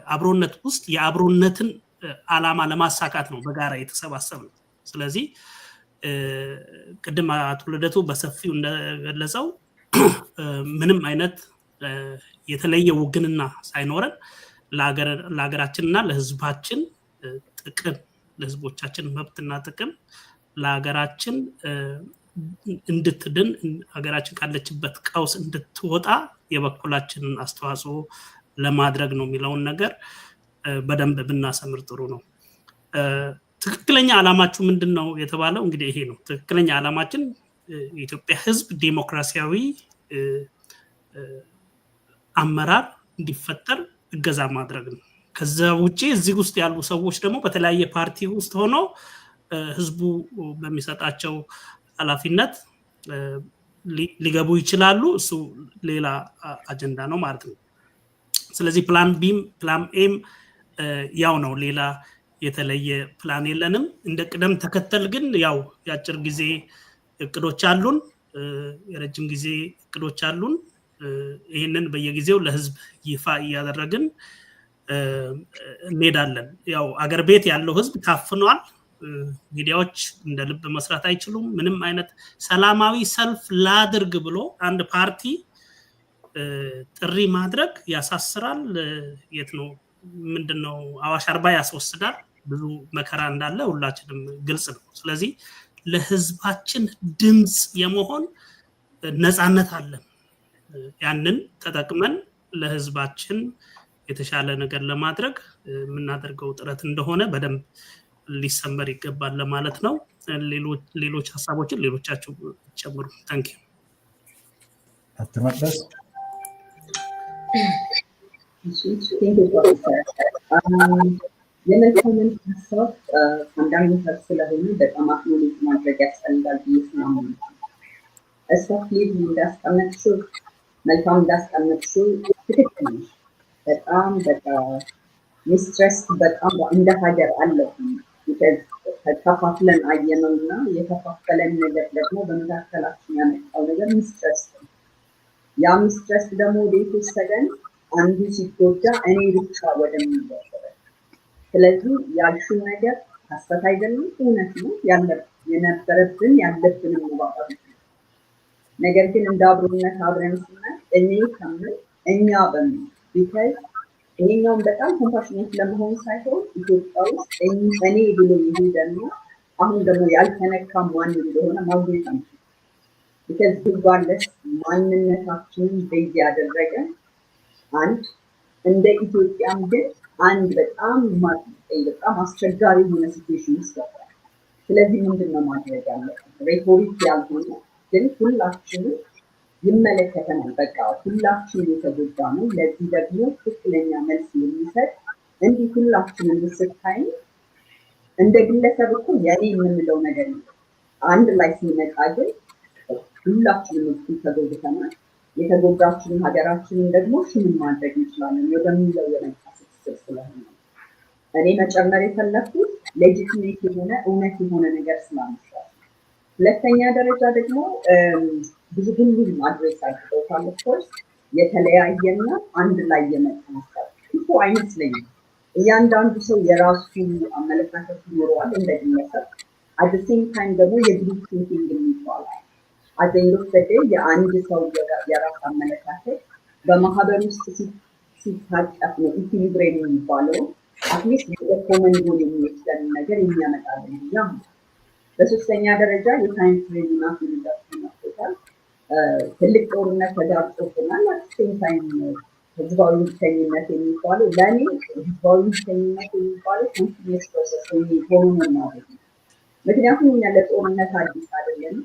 አብሮነት ውስጥ የአብሮነትን ዓላማ ለማሳካት ነው በጋራ የተሰባሰብነው። ስለዚህ ቅድም አቶ ልደቱ በሰፊው እንደገለጸው ምንም አይነት የተለየ ውግንና ሳይኖረን ለሀገራችንና ለህዝባችን ጥቅም ለህዝቦቻችን መብትና ጥቅም ለሀገራችን እንድትድን ሀገራችን ካለችበት ቀውስ እንድትወጣ የበኩላችንን አስተዋጽኦ ለማድረግ ነው የሚለውን ነገር በደንብ ብናሰምር ጥሩ ነው። ትክክለኛ ዓላማችሁ ምንድነው የተባለው እንግዲህ ይሄ ነው። ትክክለኛ ዓላማችን የኢትዮጵያ ህዝብ ዲሞክራሲያዊ አመራር እንዲፈጠር እገዛ ማድረግ ነው። ከዛ ውጪ እዚህ ውስጥ ያሉ ሰዎች ደግሞ በተለያየ ፓርቲ ውስጥ ሆነው ህዝቡ በሚሰጣቸው ኃላፊነት ሊገቡ ይችላሉ። እሱ ሌላ አጀንዳ ነው ማለት ነው። ስለዚህ ፕላን ቢም ፕላን ኤም ያው ነው፣ ሌላ የተለየ ፕላን የለንም። እንደ ቅደም ተከተል ግን ያው የአጭር ጊዜ እቅዶች አሉን፣ የረጅም ጊዜ እቅዶች አሉን። ይሄንን በየጊዜው ለህዝብ ይፋ እያደረግን እንሄዳለን። ያው አገር ቤት ያለው ህዝብ ታፍኗል። ሚዲያዎች እንደ ልብ መስራት አይችሉም። ምንም አይነት ሰላማዊ ሰልፍ ላድርግ ብሎ አንድ ፓርቲ ጥሪ ማድረግ ያሳስራል። የት ነው ምንድነው አዋሽ አርባ ያስወስዳል። ብዙ መከራ እንዳለ ሁላችንም ግልጽ ነው። ስለዚህ ለህዝባችን ድምጽ የመሆን ነፃነት አለን። ያንን ተጠቅመን ለህዝባችን የተሻለ ነገር ለማድረግ የምናደርገው ጥረት እንደሆነ በደንብ ሊሰመር ይገባል ለማለት ነው። ሌሎች ሀሳቦችን ሌሎቻችሁ ጨምሩ። ታንክ ዩ። አትመለስ የመልካምን ሀሳብ ፈንዳሜንታል ስለሆነ በጣም አክኖሌጅ ማድረግ ያስፈልጋል ብዬ ስለማምን እስካፍሊቭ እንዳስቀመጥሽው መልካም እንዳስቀመጥሽው ትክክል ነሽ። በጣም በቃ ሚስትረስ በጣም እንደ ሀገር አለብን። ተከፋፍለን አየነውና የተከፋፈለን ነገር ደግሞ በመካከላችን ያመጣው ነገር ሚስትረስ ነው። ያ ሚስትረስ ደግሞ ወዴት ወሰደን? አንዱ ሲጎዳ እኔ ብቻ ወደሚለው። ስለዚህ ያልሽው ነገር ሀሰት አይደለም፣ እውነት ነው። የነበረብን ያለብንን መባባል ነገር ግን እንደ አብሮነት አብረን ስናይ እኔ ከምል እኛ በሚል ቢካዝ ይሄኛውን በጣም ኮምፓሽኔት ለመሆን ሳይሆን ኢትዮጵያ ውስጥ እኔ ብሎ ይሄደና አሁን ደግሞ ያልተነካ ማን እንደሆነ ማግኘት አንችልም። ቢካዝ ቢጓለስ ማንነታችንን ቤዝ ያደረገ አንድ እንደ ኢትዮጵያም ግን አንድ በጣም አስቸጋሪ የሆነ ሲቹዌሽን ውስጥ ገባል። ስለዚህ ምንድነው ማድረግ ያለብን? ሬቶሪክ ያልሆነ ግን ሁላችንም ይመለከተናል። በቃ ሁላችንም የተጎዳ ነው። ለዚህ ደግሞ ትክክለኛ መልስ የሚሰጥ እንዲህ ሁላችንም ስታይ እንደ ግለሰብ እኮ የኔ የምንለው ነገር ነው። አንድ ላይ ሲመጣ ግን ሁላችንም እኩል ተጎድተናል። የተጎዳችንን ሀገራችንን ደግሞ ሽምን ማድረግ እንችላለን ወደሚለው የመጣ ስብስብ ስለሆነ እኔ መጨመር የፈለኩት ሌጂቲሜት የሆነ እውነት የሆነ ነገር ስላልመስላል። ሁለተኛ ደረጃ ደግሞ ብዙ ሁሉም አድሬስ አድርገውታል። ኦፍኮርስ የተለያየና አንድ ላይ የመጣ ሀሳብ እኮ አይመስለኝም። እያንዳንዱ ሰው የራሱ አመለካከት ይኖረዋል እንደ ግለሰብ። አት ዘ ሴም ታይም ደግሞ የግሩፕ ቲንኪንግ የሚባላል አዘንዶፍ በደ የአንድ ሰው የራስ አመለካከት በማህበር ውስጥ ሲታቀፍ ነው ኢኩሊብሪየም የሚባለው። አትሊስት የኮመን ጎል የሚወስደን ነገር የሚያመጣልን ያም። በሶስተኛ ደረጃ የሳይንስ ፍሬምና ፊሎሶፊ ማስተካከል ትልቅ ጦርነት ተጋርጦብናል። አትሴም ታይም ህዝባዊ ብቸኝነት የሚባለው ለእኔ ህዝባዊ ብቸኝነት የሚባለው ኮንቲኒየስ ፕሮሰስ ሆኖ ማለት ነው። ምክንያቱም እኛ ለጦርነት አዲስ አይደለም።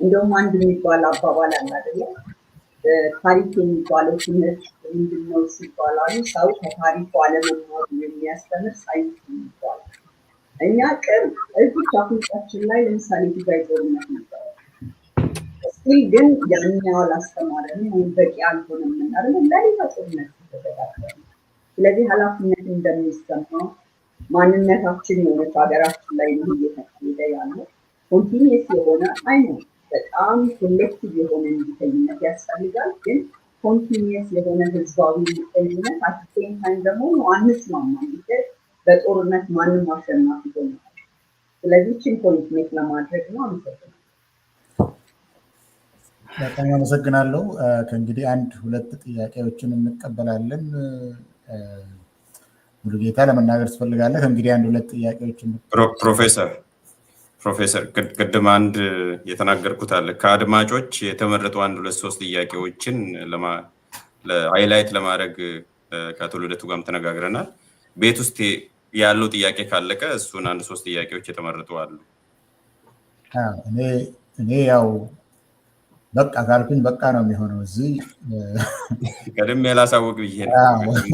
እንደውም አንድ የሚባል አባባል አለ አይደለም? ታሪክ የሚባለው ትምህርት ምንድነው ሲባላሉ ሰው ከታሪኩ አለመማሩ የሚያስተምር ሳይንስ የሚባል እኛ ቅርብ እዚህ አፍንጫችን ላይ ለምሳሌ ትግራይ ጦርነት ነበር። እስኪ ግን ያኛው አላስተማረንም ወይም በቂ አልሆነም አይደል? ለሌላ ጦርነት ተዘጋጀን። ስለዚህ ኃላፊነት እንደሚሰማው ማንነታችን የሆነች ሀገራችን ላይ ነው እየተካሄደ ያለው ኮንቲኒየስ የሆነ አይነት በጣም ኮሌክቲቭ የሆነ እንዲተኝነት ያስፈልጋል። ግን ኮንቲኒየስ የሆነ ህዝባዊ ምቀኝነት አትሴም ታይም ደግሞ አንስማማም። በጦርነት ማንም አሸናፊ ሆነ። ስለዚህ ችን ፖይንት ሜክ ለማድረግ ነው። አመሰግናለሁ። በጣም አመሰግናለሁ። ከእንግዲህ አንድ ሁለት ጥያቄዎችን እንቀበላለን። ሙሉጌታ ለመናገር ትፈልጋለህ? እንግዲህ አንድ ሁለት ጥያቄዎችን ፕሮፌሰር ቅድም አንድ የተናገርኩት አለ። ከአድማጮች የተመረጡ አንድ ሁለት ሶስት ጥያቄዎችን ሃይላይት ለማድረግ ከአቶ ልደቱ ጋርም ተነጋግረናል። ቤት ውስጥ ያለው ጥያቄ ካለቀ እሱን አንድ ሶስት ጥያቄዎች የተመረጡ አሉ። እኔ ያው በቃ ካልኩኝ በቃ ነው የሚሆነው። እዚህ ቀደም ያላሳወቅ ብዬ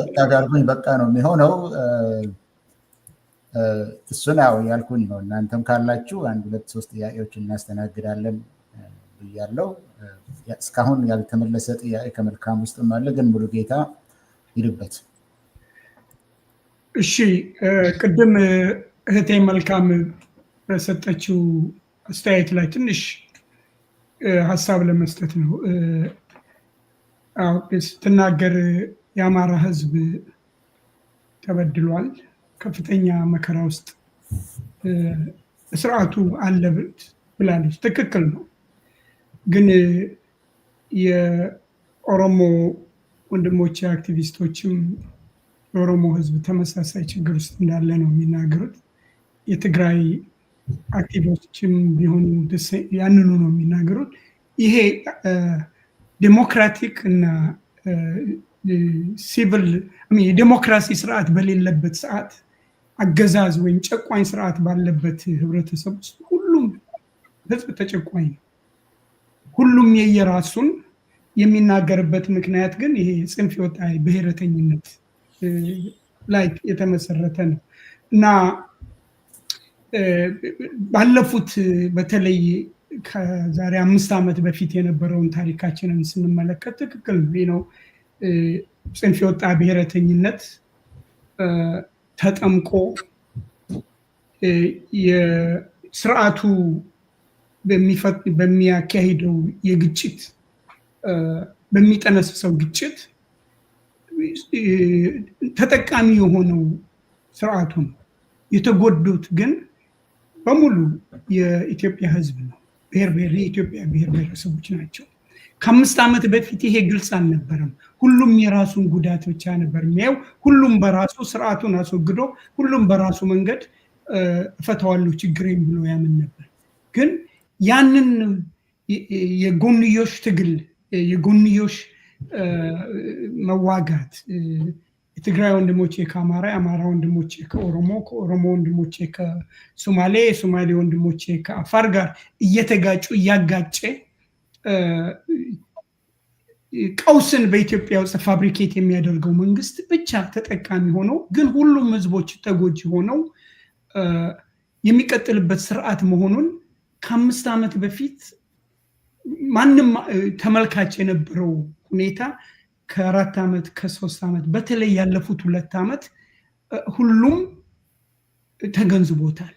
በቃ ካልኩኝ በቃ ነው የሚሆነው። እሱን ያው ያልኩኝ ነው። እናንተም ካላችሁ አንድ ሁለት ሶስት ጥያቄዎች እናስተናግዳለን ብያለሁ። እስካሁን ያልተመለሰ ጥያቄ ከመልካም ውስጥም አለ፣ ግን ሙሉጌታ ይልበት። እሺ፣ ቅድም እህቴ መልካም በሰጠችው አስተያየት ላይ ትንሽ ሀሳብ ለመስጠት ነው። ስትናገር የአማራ ህዝብ ተበድሏል፣ ከፍተኛ መከራ ውስጥ ስርዓቱ አለ ብላለች። ትክክል ነው። ግን የኦሮሞ ወንድሞቼ አክቲቪስቶችም የኦሮሞ ህዝብ ተመሳሳይ ችግር ውስጥ እንዳለ ነው የሚናገሩት። የትግራይ አክቲቪስቶችም ቢሆኑ ያንኑ ነው የሚናገሩት። ይሄ ዴሞክራቲክ እና ሲቪል የዴሞክራሲ ስርዓት በሌለበት ሰዓት አገዛዝ ወይም ጨቋኝ ስርዓት ባለበት ህብረተሰብ ውስጥ ሁሉም ህዝብ ተጨቋኝ ነው። ሁሉም የየራሱን የሚናገርበት ምክንያት ግን ይሄ ጽንፍ የወጣ ብሔረተኝነት ላይ የተመሰረተ ነው እና ባለፉት በተለይ ከዛሬ 5 ዓመት በፊት የነበረውን ታሪካችንን ስንመለከት ትክክል ነው። ጽንፍ የወጣ ብሔረተኝነት ተጠምቆ የስርዓቱ በሚያካሂደው የግጭት በሚጠነስሰው ግጭት ተጠቃሚ የሆነው ስርዓቱ ነው። የተጎዱት ግን በሙሉ የኢትዮጵያ ህዝብ ነው። የኢትዮጵያ ብሔር ብሔረሰቦች ናቸው። ከ5 ዓመት በፊት ይሄ ግልጽ አልነበረም። ሁሉም የራሱን ጉዳት ብቻ ነበር የሚያየው። ሁሉም በራሱ ስርዓቱን አስወግዶ ሁሉም በራሱ መንገድ እፈታዋለሁ ችግሬን ብሎ ያምን ነበር። ግን ያንን የጎንዮሽ ትግል የጎንዮሽ መዋጋት የትግራይ ወንድሞቼ ከአማራ፣ የአማራ ወንድሞቼ ከኦሮሞ፣ ከኦሮሞ ወንድሞቼ ከሶማሌ፣ የሶማሌ ወንድሞቼ ከአፋር ጋር እየተጋጩ እያጋጨ ቀውስን በኢትዮጵያ ውስጥ ፋብሪኬት የሚያደርገው መንግስት ብቻ ተጠቃሚ ሆነው ግን ሁሉም ህዝቦች ተጎጂ ሆነው የሚቀጥልበት ስርዓት መሆኑን ከ5 ዓመት በፊት ማንም ተመልካች የነበረው ሁኔታ ከ4 ዓመት ከ3 ዓመት በተለይ ያለፉት 2 ዓመት ሁሉም ተገንዝቦታል።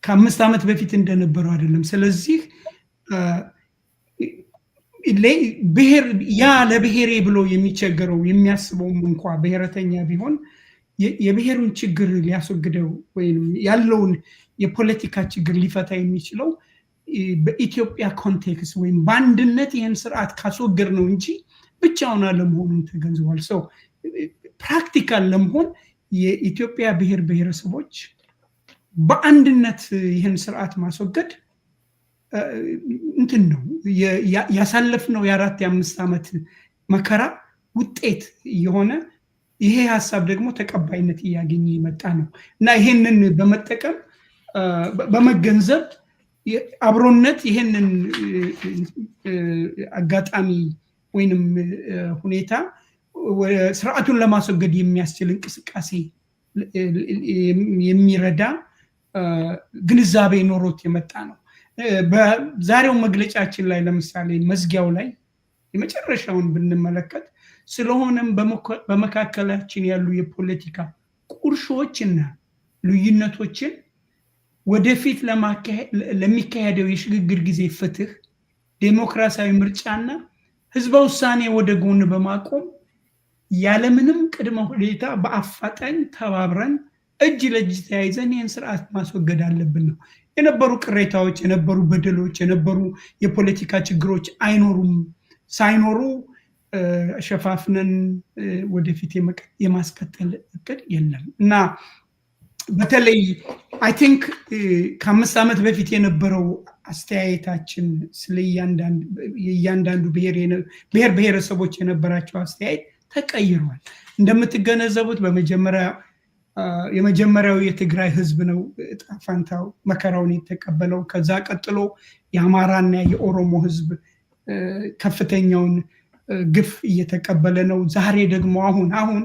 ከ5 ዓመት በፊት እንደነበረው አይደለም። ስለዚህ ያ ለብሔሬ ብሎ የሚቸገረው የሚያስበውም እንኳ ብሔረተኛ ቢሆን የብሔሩን ችግር ሊያስወግደው ወይም ያለውን የፖለቲካ ችግር ሊፈታ የሚችለው በኢትዮጵያ ኮንቴክስት ወይም በአንድነት ይህን ስርዓት ካስወገድ ነው እንጂ ብቻውን አለመሆኑን ተገንዝቧል። ሰው ፕራክቲካል ለመሆን የኢትዮጵያ ብሔር ብሔረሰቦች በአንድነት ይህን ስርዓት ማስወገድ እንትን ነው ያሳለፍነው የ4 የ5 ዓመት መከራ ውጤት የሆነ ይሄ ሀሳብ ደግሞ ተቀባይነት እያገኘ የመጣ ነው እና ይሄንን በመጠቀም በመገንዘብ አብሮነት ይሄንን አጋጣሚ ወይንም ሁኔታ ስርዓቱን ለማስወገድ የሚያስችል እንቅስቃሴ የሚረዳ ግንዛቤ ኖሮት የመጣ ነው። በዛሬው መግለጫችን ላይ ለምሳሌ መዝጊያው ላይ የመጨረሻውን ብንመለከት ስለሆነም በመካከላችን ያሉ የፖለቲካ ቁርሾችና ልዩነቶችን ወደፊት ለሚካሄደው የሽግግር ጊዜ ፍትህ፣ ዴሞክራሲያዊ ምርጫና ህዝበ ውሳኔ ወደ ጎን በማቆም ያለምንም ቅድመ ሁኔታ በአፋጣኝ ተባብረን እጅ ለእጅ ተያይዘን ይህን ስርዓት ማስወገድ አለብን ነው። የነበሩ ቅሬታዎች፣ የነበሩ በደሎች፣ የነበሩ የፖለቲካ ችግሮች አይኖሩም። ሳይኖሩ ሸፋፍነን ወደፊት የማስቀጠል እቅድ የለም እና በተለይ አይ ቲንክ ከ5 ዓመት በፊት የነበረው አስተያየታችን ስለ እያንዳንዱ ብሔር ብሔረሰቦች የነበራቸው አስተያየት ተቀይሯል። እንደምትገነዘቡት የመጀመሪያው የትግራይ ህዝብ ነው ዕጣ ፈንታው መከራውን የተቀበለው። ከዛ ቀጥሎ የአማራና የኦሮሞ ህዝብ ከፍተኛውን ግፍ እየተቀበለ ነው። ዛሬ ደግሞ አሁን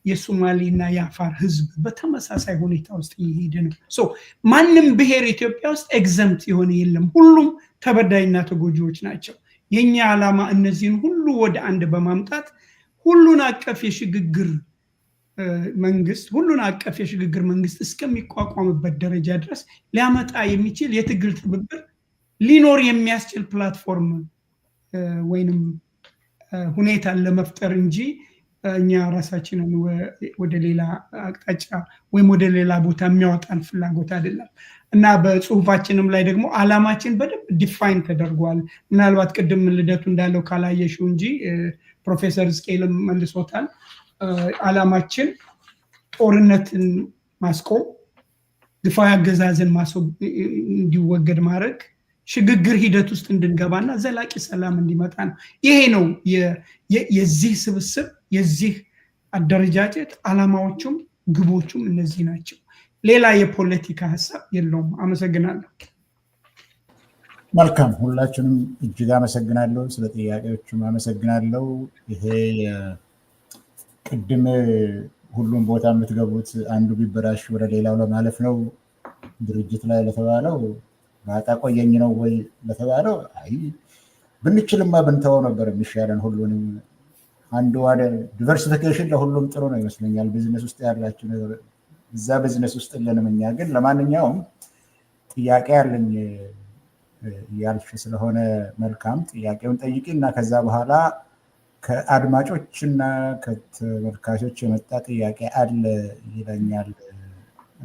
የሶማሌና የአፋር ህዝብ በተመሳሳይ ሁኔታ ውስጥ እየሄደ ነው። ማንም ብሔር ኢትዮጵያ ውስጥ ኤግዘምት የሆነ የለም። ሁሉም ተበዳይና ተጎጂዎች ናቸው። የኛ ዓላማ እነዚህን ሁሉ ወደ አንድ በማምጣት ሁሉን አቀፍ የሽግግር መንግስት እስከሚቋቋምበት ደረጃ ድረስ ሊያመጣ የሚችል የትግል ትብብር ሊኖር የሚያስችል ፕላትፎርም ወይንም ሁኔታን ለመፍጠር እንጂ እኛ ራሳችንን ወደ ሌላ አቅጣጫ ወይም ወደ ሌላ ቦታ የሚያወጣን ፍላጎት አይደለም እና በጽሁፋችንም ላይ ደግሞ ዓላማችን በደንብ ዲፋይን ተደርጓል። ምናልባት ቅድም ልደቱ እንዳለው ካላየሽው እንጂ ፕሮፌሰር ስኬልም መልሶታል። ዓላማችን ጦርነትን ማስቆም፣ ግፋዊ አገዛዝን እንዲወገድ ማድረግ፣ ሽግግር ሂደት ውስጥ እንድንገባና ዘላቂ ሰላም እንዲመጣ ነው። ይሄ ነው የዚህ ስብስብ የዚህ አደረጃጀት ዓላማዎቹም ግቦቹም እነዚህ ናቸው። ሌላ የፖለቲካ ሀሳብ የለውም። አመሰግናለሁ። መልካም፣ ሁላችንም እጅግ አመሰግናለሁ። ስለ ጥያቄዎቹም አመሰግናለሁ። ይሄ ቅድም ሁሉም ቦታ የምትገቡት አንዱ ቢበላሽ ወደ ሌላው ለማለፍ ነው ድርጅት ላይ ለተባለው ማጣ ቆየኝ ነው ወይ ለተባለው አይ ብንችልማ ብንተወው ነበር የሚሻለን። ሁሉንም አንዱ ወደ ዲቨርሲፊኬሽን ለሁሉም ጥሩ ነው ይመስለኛል። ቢዝነስ ውስጥ ያላችሁ ነገር እዛ ቢዝነስ ውስጥ የለንም እኛ። ግን ለማንኛውም ጥያቄ ያለኝ ያልሽ ስለሆነ መልካም ጥያቄውን ጠይቂ እና ከዛ በኋላ ከአድማጮችና ከተመልካቾች የመጣ ጥያቄ አለ ይለኛል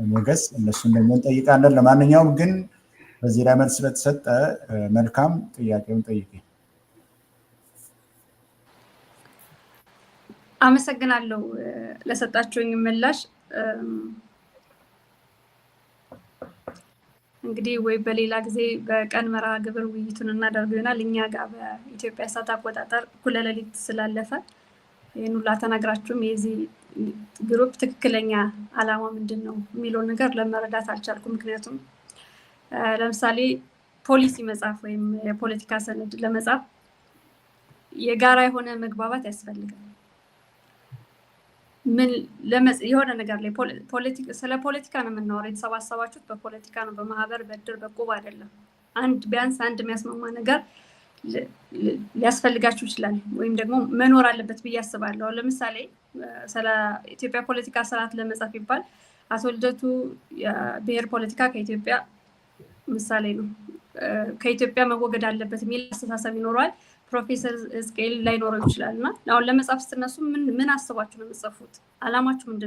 ሞገስ። እነሱን ደግሞ እንጠይቃለን። ለማንኛውም ግን በዚህ ላይ መልስ ስለተሰጠ መልካም፣ ጥያቄውን ጠይቂ። አመሰግናለሁ ለሰጣችሁኝ ምላሽ። እንግዲህ ወይ በሌላ ጊዜ በቀን መርሃ ግብር ውይይቱን እናደርገው ይሆናል። እኛ ጋር በኢትዮጵያ ሰዓት አቆጣጠር እኩለ ሌሊት ስላለፈ ይህን ሁላ ተናግራችሁም የዚህ ግሩፕ ትክክለኛ ዓላማ ምንድን ነው የሚለው ነገር ለመረዳት አልቻልኩም። ምክንያቱም ለምሳሌ ፖሊሲ መጻፍ ወይም የፖለቲካ ሰነድ ለመጻፍ የጋራ የሆነ መግባባት ያስፈልጋል። የሆነ ነገር ላይ ስለ ፖለቲካ ነው የምናወራው። የተሰባሰባችሁት በፖለቲካ ነው፣ በማህበር በእድር በቁብ አይደለም። ቢያንስ አንድ የሚያስማማ ነገር ሊያስፈልጋችሁ ይችላል ወይም ደግሞ መኖር አለበት ብዬ አስባለሁ። ለምሳሌ ስለ ኢትዮጵያ ፖለቲካ ስርዓት ለመጻፍ ይባል አቶ ልደቱ የብሔር ፖለቲካ ከኢትዮጵያ ምሳሌ ነው፣ ከኢትዮጵያ መወገድ አለበት የሚል አስተሳሰብ ይኖረዋል። ፕሮፌሰር ስኬል ላይኖረው ይችላል እና አሁን ለመጻፍ ስትነሱ ምን አስባችሁ ነው የምትጽፉት? ዓላማችሁ ምንድን ነው?